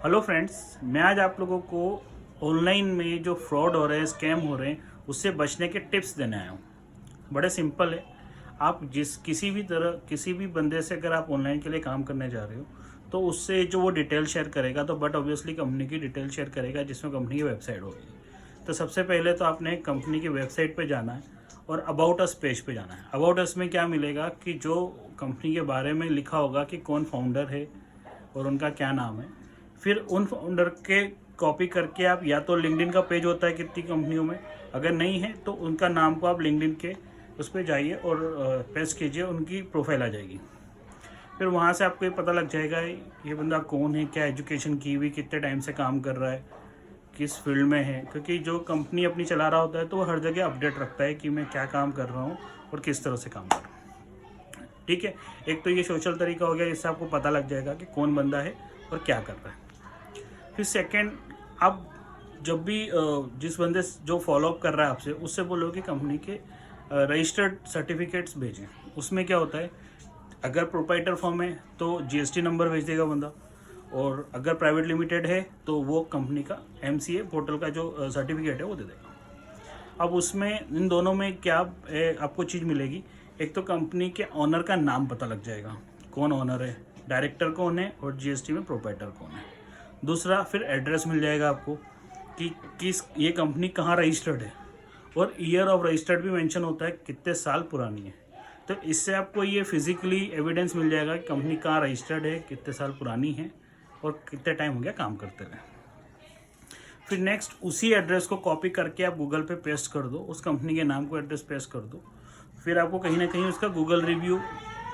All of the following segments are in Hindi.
हेलो फ्रेंड्स, मैं आज आप लोगों को ऑनलाइन में जो फ्रॉड हो रहे हैं, स्कैम हो रहे हैं, उससे बचने के टिप्स देने आया हूँ। बड़े सिंपल है। आप किसी भी बंदे से अगर आप ऑनलाइन के लिए काम करने जा रहे हो तो उससे जो वो डिटेल शेयर करेगा, तो बट ऑब्वियसली कंपनी की डिटेल शेयर करेगा जिसमें कंपनी की वेबसाइट होगी। तो सबसे पहले तो आपने कंपनी की वेबसाइट पे जाना है और अबाउट अस पेज पे जाना है। अबाउट अस में क्या मिलेगा कि जो कंपनी के बारे में लिखा होगा कि कौन फाउंडर है और उनका क्या नाम है। फिर उन फाउंडर के कॉपी करके आप, या तो लिंक्डइन का पेज होता है कितनी कंपनियों में, अगर नहीं है तो उनका नाम को आप लिंक्डइन के उस पर जाइए और पेस्ट कीजिए, उनकी प्रोफाइल आ जाएगी। फिर वहाँ से आपको ये पता लग जाएगा ये बंदा कौन है, क्या एजुकेशन की हुई, कितने टाइम से काम कर रहा है, किस फील्ड में है। क्योंकि जो कंपनी अपनी चला रहा होता है तो वो हर जगह अपडेट रखता है कि मैं क्या काम कर रहा हूँ और किस तरह से काम कर रहा हूँ। ठीक है, एक तो ये सोशल तरीका हो गया, इससे आपको पता लग जाएगा कि कौन बंदा है और क्या कर रहा है। फिर सेकंड, आप जब भी जिस बंदे जो फॉलोअप कर रहा है आपसे, उससे बोलो कि कंपनी के रजिस्टर्ड सर्टिफिकेट्स भेजें। उसमें क्या होता है, अगर प्रोप्राइटर फॉर्म है तो जीएसटी नंबर भेज देगा बंदा, और अगर प्राइवेट लिमिटेड है तो वो कंपनी का एमसीए पोर्टल का जो सर्टिफिकेट है वो दे देगा। अब उसमें इन दोनों में क्या आपको चीज़ मिलेगी, एक तो कंपनी के ऑनर का नाम पता लग जाएगा, कौन ऑनर है, डायरेक्टर कौन है और जीएसटी में प्रोप्राइटर कौन है। दूसरा, फिर एड्रेस मिल जाएगा आपको कि किस ये कंपनी कहाँ रजिस्टर्ड है, और ईयर ऑफ रजिस्टर्ड भी मेंशन होता है, कितने साल पुरानी है। तो इससे आपको ये फिजिकली एविडेंस मिल जाएगा कि कंपनी कहाँ रजिस्टर्ड है, कितने साल पुरानी है और कितने टाइम हो गया काम करते हुए। फिर नेक्स्ट, उसी एड्रेस को कॉपी करके आप गूगल पे पेस्ट कर दो, उस कंपनी के नाम को एड्रेस पेस्ट कर दो। फिर आपको कहीं ना कहीं उसका गूगल रिव्यू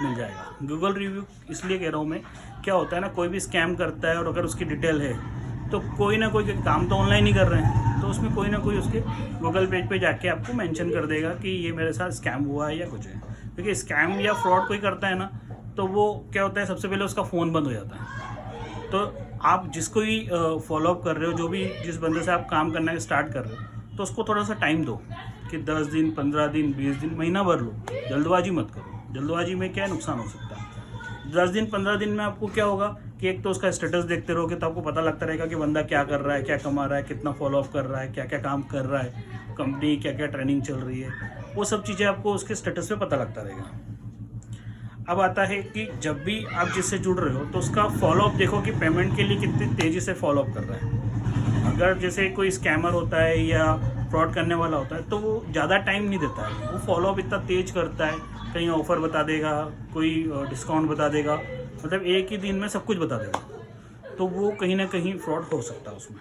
मिल जाएगा। गूगल रिव्यू इसलिए कह रहा हूँ मैं, क्या होता है ना, कोई भी स्कैम करता है और अगर उसकी डिटेल है तो कोई ना कोई काम तो ऑनलाइन ही कर रहे हैं, तो उसमें कोई ना कोई उसके गूगल पेज पे जाके आपको मेंशन कर देगा कि ये मेरे साथ स्कैम हुआ है या कुछ है। क्योंकि स्कैम या फ्रॉड कोई करता है ना, तो वो क्या होता है, सबसे पहले उसका फ़ोन बंद हो जाता है। तो आप जिसको भी फॉलोअप कर रहे हो, जो भी जिस बंदे से आप काम करना स्टार्ट कर रहे हो, तो उसको थोड़ा सा टाइम दो कि 10 दिन, 15 दिन, 20 दिन, महीना भर लो। जल्दबाजी मत करो। जल्दबाजी में क्या नुकसान हो सकता है। 10 दिन 15 दिन में आपको क्या होगा कि एक तो उसका स्टेटस देखते रहोगे तो आपको पता लगता रहेगा कि बंदा क्या कर रहा है, क्या कमा रहा है, कितना फॉलोअप कर रहा है, क्या क्या काम कर रहा है, कंपनी क्या क्या ट्रेनिंग चल रही है, वो सब चीज़ें आपको उसके स्टेटस पे पता लगता रहेगा। अब आता है कि जब भी आप जिससे जुड़ रहे हो तो उसका फॉलोअप देखो कि पेमेंट के लिए कितनी तेज़ी से फॉलोअप कर रहा है। अगर जैसे कोई स्कैमर होता है या फ्रॉड करने वाला होता है तो वो ज़्यादा टाइम नहीं देता है, वो फॉलोअप इतना तेज करता है, कहीं ऑफ़र बता देगा, कोई डिस्काउंट बता देगा, मतलब एक ही दिन में सब कुछ बता देगा। तो वो कहीं ना कहीं फ्रॉड हो सकता है उसमें।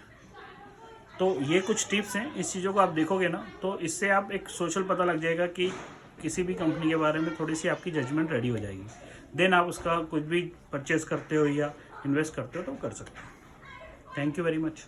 तो ये कुछ टिप्स हैं, इस चीज़ों को आप देखोगे ना तो इससे आप एक सोशल पता लग जाएगा कि किसी भी कंपनी के बारे में थोड़ी सी आपकी जजमेंट रेडी हो जाएगी। देन आप उसका कुछ भी परचेज़ करते हो या इन्वेस्ट करते हो तो कर सकते हो। Thank you very much.